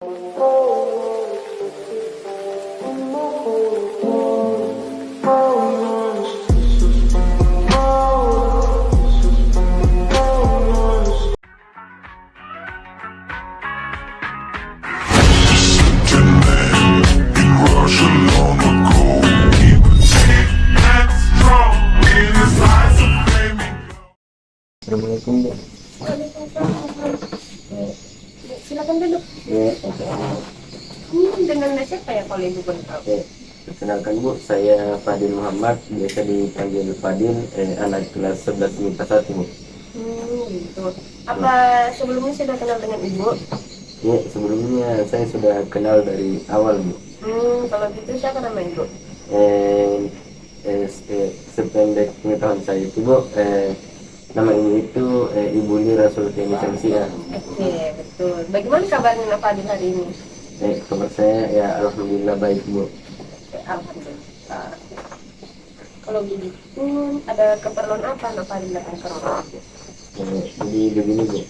Assalamualaikum Bu. Silakan duduk. Ya, Ini dengan siapa ya kalau ibu boleh tahu? perkenalkan Bu, saya Fadil Muhammad, biasa dipanggil Fadil, anak kelas 11 MIPA 1 Bu. Gitu. Apa sebelumnya sudah kenal dengan ibu? Ya, sebelumnya saya sudah kenal dari awal Bu. Kalau gitu siapa nama ibu? Eh, Sependek pengetahuan saya itu Bu, nama ibu itu Ibu Lira Sultani Syamsiah. Oke, betul. Bagaimana kabarnya Nak Fadil hari ini? Kabar saya ya alhamdulillah baik Bu. Alhamdulillah. Kalau begitu ada keperluan apa Nak Fadil datang ke rumah? Jadi begini Bu,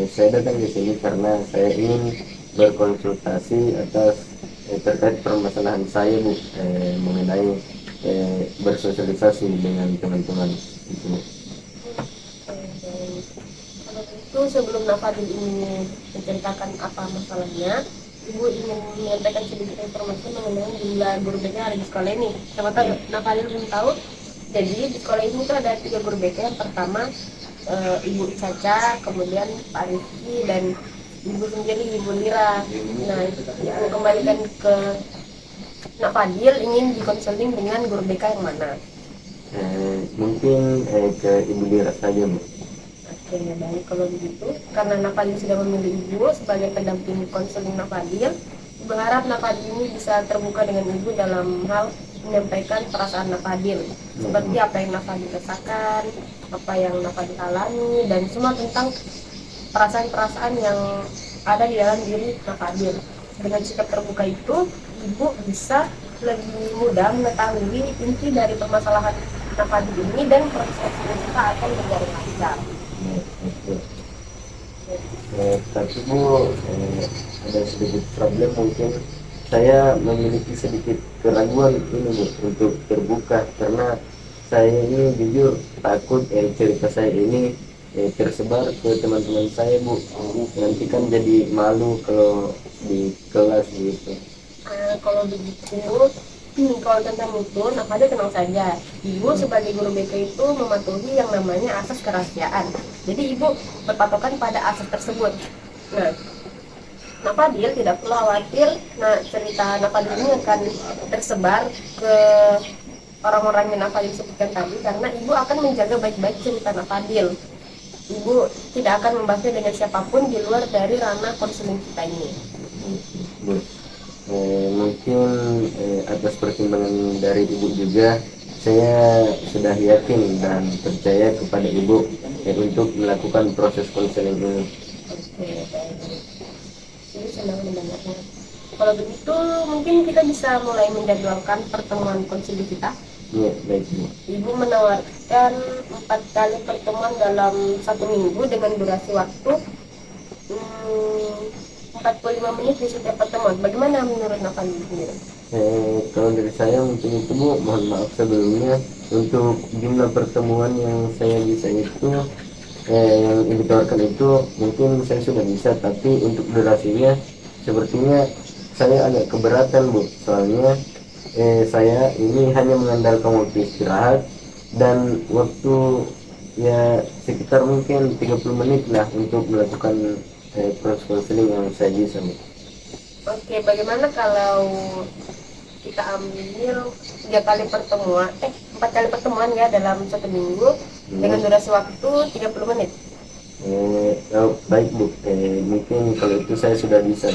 saya datang di sini karena saya ingin berkonsultasi atas terkait permasalahan saya Bu, mengenai bersosialisasi dengan teman-teman gitu Bu. Kalau itu sebelum Nak Fadil ini menceritakan apa masalahnya, Ibu ingin menyampaikan sedikit informasi mengenai jumlah guru BK yang ada di sekolah ini. Siapa tahu Nak Fadil belum tahu. Jadi di sekolah ini tuh ada 3 guru BK. Yang pertama Ibu Caca, kemudian Pak Rizky, dan Ibu sendiri Ibu Lira. Nah, Ibu kembalikan ke Nak Fadil ingin dikonseling dengan guru BK yang mana? Mungkin ke Ibu Lira saja Bu. Oke, baik kalau begitu. Karena Nafadil sudah memilih Ibu sebagai pendamping konseling Nafadil, Ibu harap Nafadil ini bisa terbuka dengan Ibu dalam hal menyampaikan perasaan Nafadil, seperti apa yang Nafadil rasakan, apa yang Nafadil alami, dan semua tentang perasaan-perasaan yang ada di dalam diri Nafadil. Dengan sikap terbuka itu, Ibu bisa lebih mudah mengetahui inti dari permasalahan Nafadil ini dan proses kita akan berjalan lancar. Tapi Bu, ada sedikit problem, mungkin saya memiliki sedikit keraguan ini Bu untuk terbuka karena saya ini jujur takut cerita saya ini tersebar ke teman-teman saya Bu, nanti kan jadi malu kalau di kelas gitu. Kalau begitu, kalau tentang itu, Nafada tenang saja. Ibu sebagai guru BK itu mematuhi yang namanya asas kerahasiaan. Jadi ibu berpatokan pada asas tersebut. Nah, Nafadil tidak perlu khawatir. Nah, cerita Nafadil ini akan tersebar ke orang-orang yang Nafadil sebutkan tadi, karena ibu akan menjaga baik-baik cerita Nafadil. Ibu tidak akan membahasnya dengan siapapun di luar dari ranah konseling kita ini. Bu, mungkin atas pertimbangan dari Ibu juga, saya sudah yakin dan percaya kepada Ibu untuk melakukan proses konseling ini. Oke, baik. Saya senang mendengarnya. Kalau begitu, mungkin kita bisa mulai menjadwalkan pertemuan konsili kita. Ya, baik Bu. Ibu menawarkan 4 kali pertemuan dalam 1 minggu dengan durasi waktu 45 menit di setiap pertemuan. Bagaimana menurut Navan sendiri? Kalau dari saya mungkin itu Bu, mohon maaf sebelumnya untuk jumlah pertemuan yang saya bisa itu, yang ditawarkan itu mungkin saya sudah bisa, tapi untuk durasinya sepertinya saya agak keberatan Bu, soalnya saya ini hanya mengandalkan waktu istirahat dan waktu ya sekitar mungkin 30 menit lah untuk melakukan proses konseling yang saya bisa Bu. Oke, bagaimana kalau kita ambil 3 kali pertemuan, 4 kali pertemuan ya dalam 1 minggu dengan durasi waktu 30 menit. Baik Bu, mungkin kalau itu saya sudah bisa.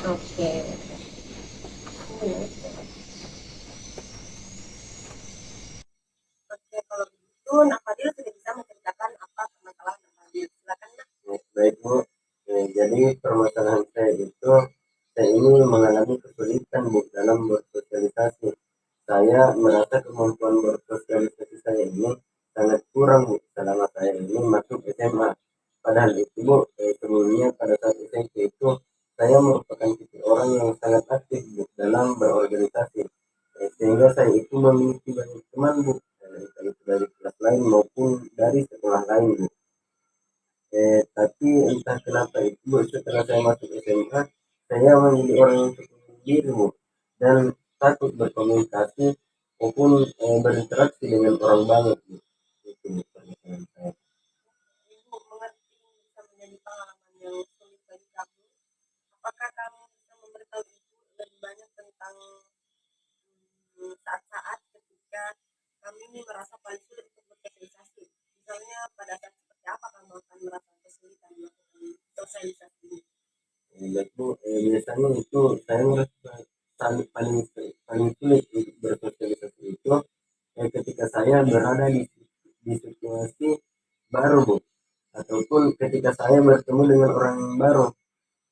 Oke. Oke, kalau begitu Nak Fadil sudah bisa menceritakan apa permasalahan Nak Fadil. Silakan Nak. Baik Bu, jadi permasalahan saya itu, saya ini mengalami kesulitan Bu dalam bersosialisasi. Saya merasa kemampuan bersosialisasi saya ini sangat kurang Bu selama saya ini masuk SMA. Padahal itu Bu, sebelumnya pada saat SMP itu saya merupakan tipe orang yang sangat aktif Bu, dalam berorganisasi. Sehingga saya itu memiliki banyak teman Bu, entah itu dari kelas lain maupun dari sekolah lain Bu. Tapi entah kenapa itu Bu, setelah saya masuk SMA, saya menjadi orang yang cukup sendiri Bu, dan takut berkomunikasi maupun berinteraksi dengan orang banyak Bu. Itu Bu, pernyataan saya. Ibu mengerti bisa menjadi pengalaman yang sulit bagi kamu. Apakah kamu bisa memberitahu Ibu lebih banyak tentang saat-saat ketika kami ini merasa paling sulit untuk bersosialisasi? Misalnya pada saat seperti apa kamu akan merasa kesulitan melakukan sosialisasi ini? Baik Bu, biasanya itu saya merasa paling paling sulit untuk bersosialisasi itu ketika saya berada di situasi baru Bu, ataupun ketika saya bertemu dengan orang baru,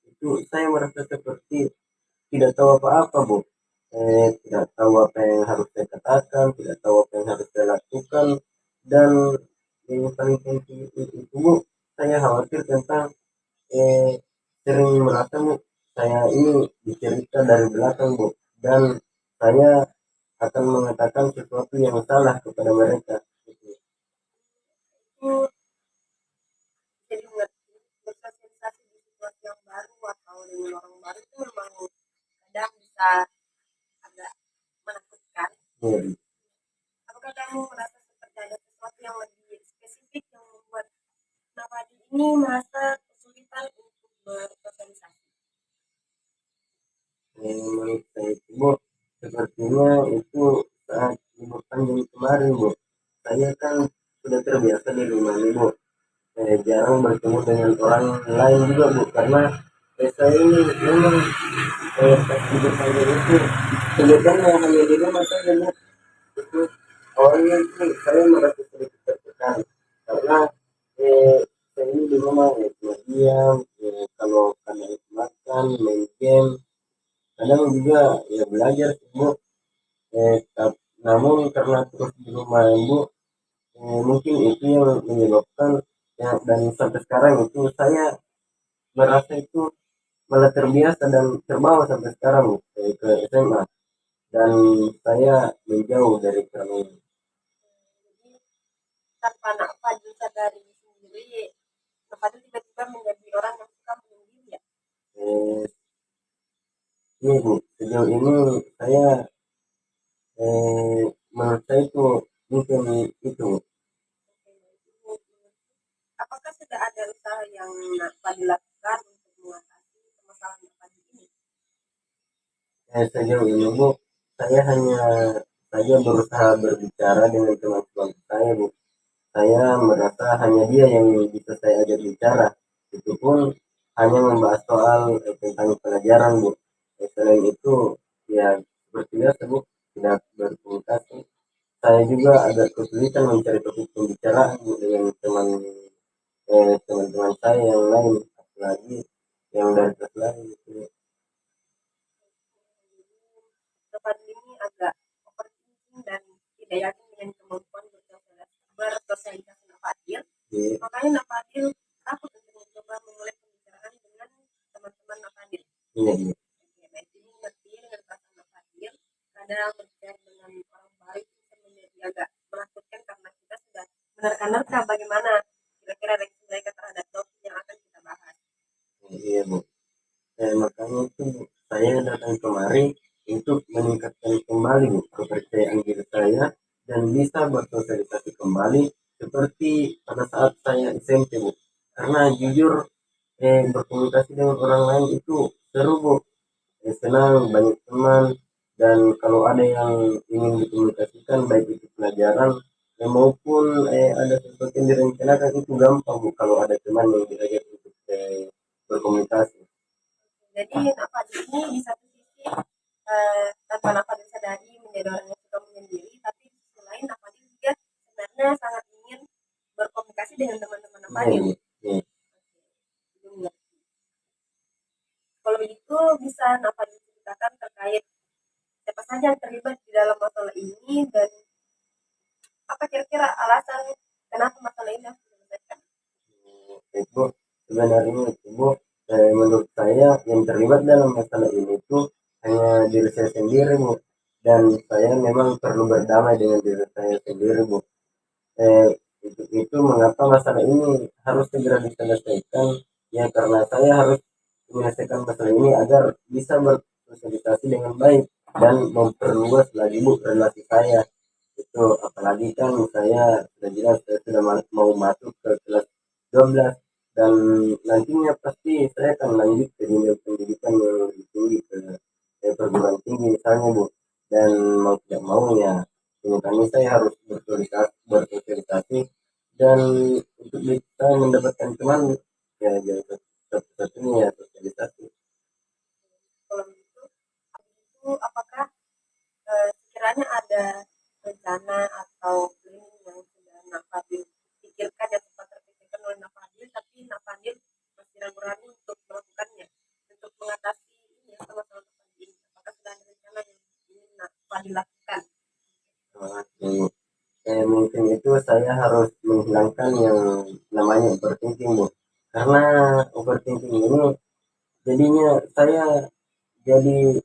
itu saya merasa seperti tidak tahu apa-apa Bu, tidak tahu apa yang harus saya katakan, tidak tahu apa yang harus saya lakukan, dan yang paling penting itu Bu, saya khawatir tentang eh, sering merasa Bu, saya ini dicerita dari belakang Bu, dan saya akan mengatakan sesuatu yang salah kepada mereka. Itu jadi mengerti bersosialisasi di situasi yang baru atau dengan orang baru itu memang kadang bisa agak menakutkan. Hmm. Apakah kamu merasa seperti ada sesuatu yang lebih spesifik yang membuat Navadi ini merasa kesulitan untuk bersosialisasi? Menurut saya itu Bu, sepertinya itu saat libur panjang kemarin Bu, saya kan sudah terbiasa di rumah nih Bu, jarang bertemu dengan orang lain juga Bu, karena saya ini memang pas libur panjang itu kegiatannya hanya di rumah saja Bu. Itu awalnya itu saya merasa sedikit tertekan karena saya ini di rumah cuma diam, kalau kadang makan main game, kadang juga ya belajar sih Bu. Namun karena terus di rumah Bu, mungkin itu yang menyebabkan ya, dan sampai sekarang itu saya merasa itu malah terbiasa dan terbawa sampai sekarang ke SMA, dan saya menjauh dari keramaian. Jadi tanpa Navadi sadari sendiri, Navadi tiba-tiba menjadi orang yang suka menyendiri ya. Eh, Iya Bu, sejauh ini saya menurut saya itu mungkin itu. Apakah sudah ada usaha yang Navadi lakukan untuk mengatasi permasalahan Navadi ini? Sejauh ini Bu, saya hanya saja berusaha berbicara dengan teman-teman saya Bu. Saya merasa hanya dia yang bisa saya ajak bicara. Itu pun hanya membahas soal tentang pelajaran Bu. Selain itu ya seperti biasa Bu, tidak berkomunikasi. Saya juga agak kesulitan mencari topik pembicaraan Bu dengan teman-teman saya yang lain, apalagi yang dari kelas lain gitu. Navadi ini agak overthinking dan tidak yakin dengan kemampuan bersosialisasi Navadi. Iya, Makanya Navadi takut untuk mencoba memulai pembicaraan dengan teman-teman Navadi. iya, iya. Baik, ini mengerti dengan perasaan Navadi. Kadang berbicara dengan orang baik bisa menjadi agak menakutkan karena kita sudah menerka-nerka bagaimana kira-kira reaksi mereka terhadap topik yang akan kita bahas. Iya Bu. Makanya itu Bu, saya datang kemari untuk meningkatkan kembali Bu kepercayaan diri saya dan bisa bersosialisasi kembali seperti pada saat saya SMP Bu. Karena jujur berkomunikasi dengan orang lain itu seru Bu, senang, banyak teman, dan kalau ada yang ingin dikomunikasikan baik itu pelajaran maupun ada sesuatu yang direncanakan itu gampang Bu kalau ada teman yang diajak untuk berkomunikasi. Jadi Navadi ini di satu sisi tanpa Navadi sadari menjadi orang yang suka menyendiri, tapi di sisi lain Navadi juga sebenarnya sangat ingin berkomunikasi dengan teman-teman Navadi. Kalau begitu bisa Navadi ceritakan terkait siapa saja yang terlibat di dalam masalah ini dan apa kira-kira alasan kenapa masalah ini harus diselesaikan? Itu sebenarnya itu Bu, menurut saya yang terlibat dalam masalah ini tuh hanya diri saya sendiri, Bu. Dan saya memang perlu berdamai dengan diri saya sendiri, Bu. Eh, itu mengapa masalah ini harus segera diselesaikan, ya karena saya harus menyelesaikan masalah ini agar bisa bersosialisasi dengan baik dan memperluas lagi, Bu, relasi saya itu. Apalagi kan saya sudah jelas saya sudah mau masuk ke kelas 12 dan nantinya pasti saya akan lanjut ke dunia pendidikan yang lebih tinggi, ke perguruan tinggi misalnya, Bu. Dan mau tidak mau ya ini kami saya harus bersosialisasi dan untuk bisa mendapatkan teman, ya yang satu-satunya ya sosialisasi. Kalau begitu, itu apakah sekiranya ada rencana atau planning yang sudah Nak Fadil pikirkan yang sempat terpikirkan oleh Nak Fadil, tapi Nak Fadil masih ragu-ragu untuk melakukannya, untuk mengatasi ini ya masalah Nak Fadil. Apakah sudah ada rencana yang ingin Nak Fadil lakukan? Mungkin itu saya harus menghilangkan yang namanya overthinking, Bu. Karena overthinking ini jadinya saya jadi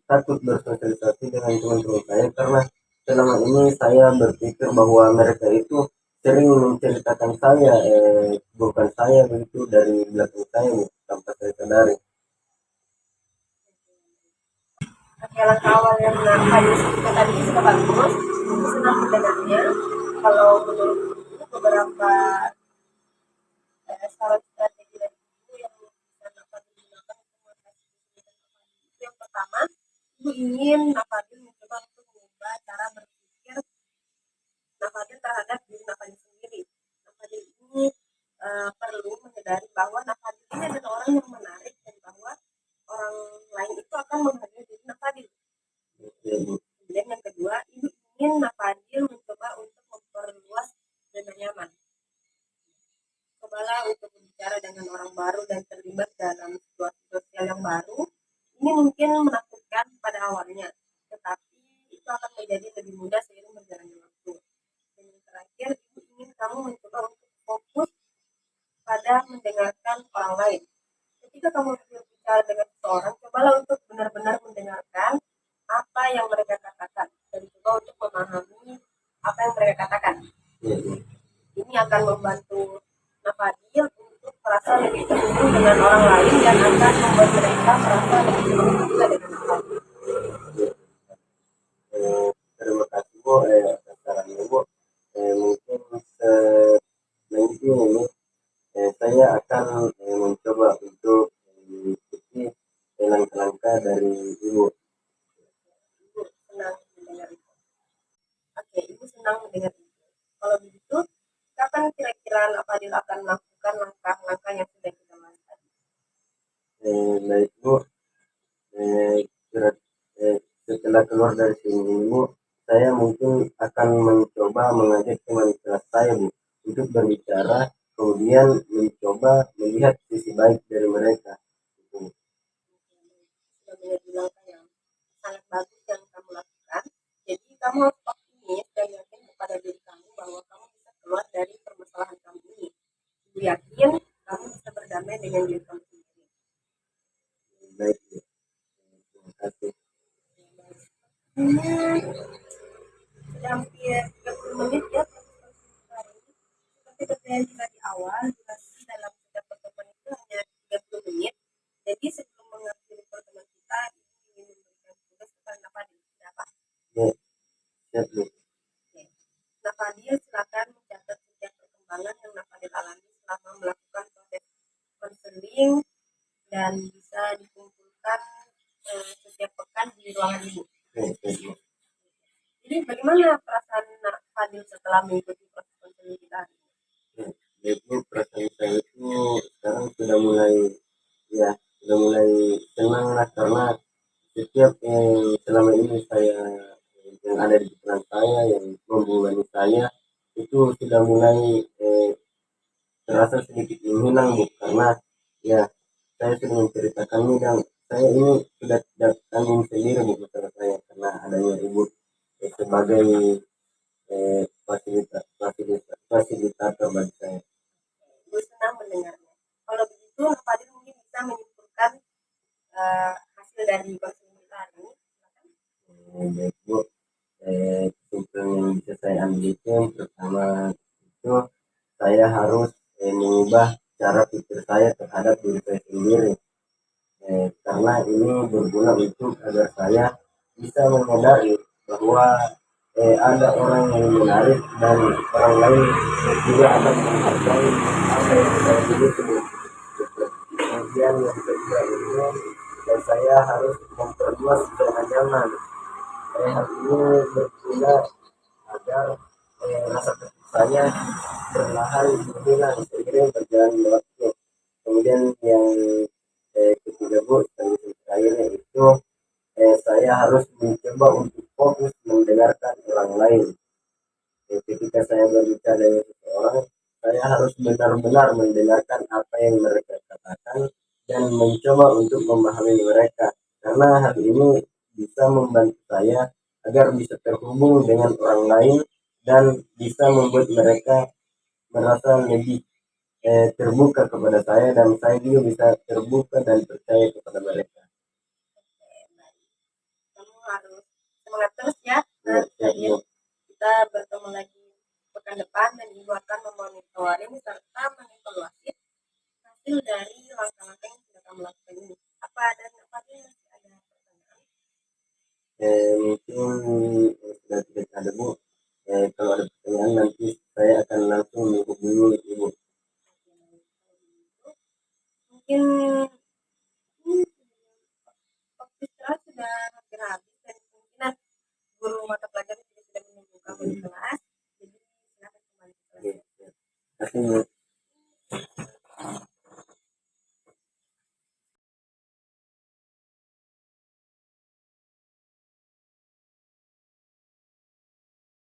takut bersosialisasi dengan teman-teman saya karena selama ini saya berpikir bahwa mereka itu sering menceritakan saya, bukan saya begitu, dari belakang saya, Bu, tanpa saya sadari. Oke, langkah awal yang Nak Fadil sebutkan tadi sudah bagus, itu senang mendengarnya. Kalau menurut beberapa saran strategi dari ibu yang bisa Nak Fadil gunakan untuk mengatasi kesulitan Nak Fadil itu yang pertama, ibu ingin Nak Fadil mencoba untuk mengubah cara berpikir Nak Fadil terhadap diri Nak Fadil sendiri. Nak Fadil ini perlu menyadari bahwa Nak Fadil ini adalah orang yang menarik dan bahwa orang lain itu akan menghargai diri Nak Fadil. Kemudian yang kedua, ibu ingin Nak Fadil mencoba untuk memperluas zona nyaman. Cobalah untuk berbicara dengan orang baru dan terlibat dalam situasi sosial yang baru. Ini mungkin menakutkan pada awalnya, tetapi itu akan menjadi lebih mudah seiring berjalannya waktu. Dan yang terakhir, ibu ingin kamu mencoba untuk fokus pada mendengarkan orang lain. Ketika kamu berbicara dengan seseorang, cobalah untuk benar-benar mendengarkan apa yang mereka katakan dan coba untuk memahami apa yang mereka katakan. Ini akan membantu Nak Fadil untuk merasa lebih terhubung dengan orang lain dan akan membuat mereka merasa lebih terhubung juga dengan Nak Fadil. Terima kasih, Bu, atas sarannya, Bu. Mungkin selanjutnya ini saya akan mencoba untuk mengikuti langkah-langkah dari Ibu. Ibu senang mendengar itu. Oke, Ibu senang mendengar itu. Kalau begitu, kapan kira-kira Nak Fadil akan melakukan langkah-langkah yang sudah kita bahas tadi? Baik, Bu. Setelah keluar dari sini, Bu, saya mungkin akan mencoba mengajak teman kelas saya, Bu, untuk berbicara, kemudian mencoba melihat sisi baik dari mereka. Sudah menjadi langkah yang sangat bagus yang kamu lakukan. Jadi kamu harus optimis dan yakin kepada diri kamu bahwa kamu bisa keluar dari permasalahan kamu ini. Ibu yakin kamu bisa berdamai dengan diri kamu sendiri. Baik, Bu. Terima kasih. Sudah hampir 30 menit ya proses hari ini. Seperti berjanji tadi awal, durasi dalam setiap pertemuan itu hanya 30 menit. Jadi sebelum mengakhiri pertemuan kita, Ibu ingin memberikan tugas kepada Nak Fadil. Siapa? Ya, siap, Bu. Oke. Nak Fadil silakan mencatat setiap perkembangan yang Nak Fadil alami selama melakukan proses konseling dan bisa dikumpulkan setiap pekan di ruangan Ibu. Bu. Jadi bagaimana perasaan Nak Fadil setelah mengikuti proses konseling kita hari ini? Jadi perasaan saya itu sekarang sudah mulai tenang lah, karena setiap selama ini saya yang ada di pikiran saya, yang membebani saya, itu sudah mulai terasa sedikit menghilang, Bu, karena ya saya sudah menceritakannya dan saya ini sudah tidak tanggung sendiri, Bu, masalah saya karena adanya Ibu sebagai fasilitator bagi saya. Ibu senang mendengarnya. Kalau begitu, Nak Fadil mungkin menyimpulkan hasil dari konseling kita hari ini. Baik Bu, kesimpulan yang bisa saya ambil itu pertama itu saya harus mengubah cara pikir saya terhadap diri saya sendiri, karena ini berguna untuk agar saya bisa menyadari bahwa ada orang yang menarik dan orang lain juga akan menghargai apa yang saya miliki. Kemudian yang kedua itu saya harus memperluas zona nyaman. Hal ini berguna agar rasa takut saya perlahan berhilang seiring berjalannya waktu. Kemudian yang ketiga Bu, terakhirnya itu saya harus mencoba untuk fokus mendengarkan orang lain. Ketika saya berbicara dengan seseorang, saya harus benar-benar mendengarkan apa yang mereka katakan dan mencoba untuk memahami mereka, karena hal ini bisa membantu saya agar bisa terhubung dengan orang lain dan bisa membuat mereka merasa lebih terbuka kepada saya, dan saya juga bisa terbuka dan percaya kepada mereka. Kamu harus semangat terus ya. Kita bertemu lagi pekan depan dan Ibu akan memonitoring serta mengevaluasi hasil dari langkah-langkah yang sudah kamu lakukan ini. Apa yang masih ada pertanyaan? Mungkin sudah tidak ada Bu. Kalau ada pertanyaan nanti saya akan langsung menghubungi Ibu. Mungkin waktu istirahat sudah hampir habis.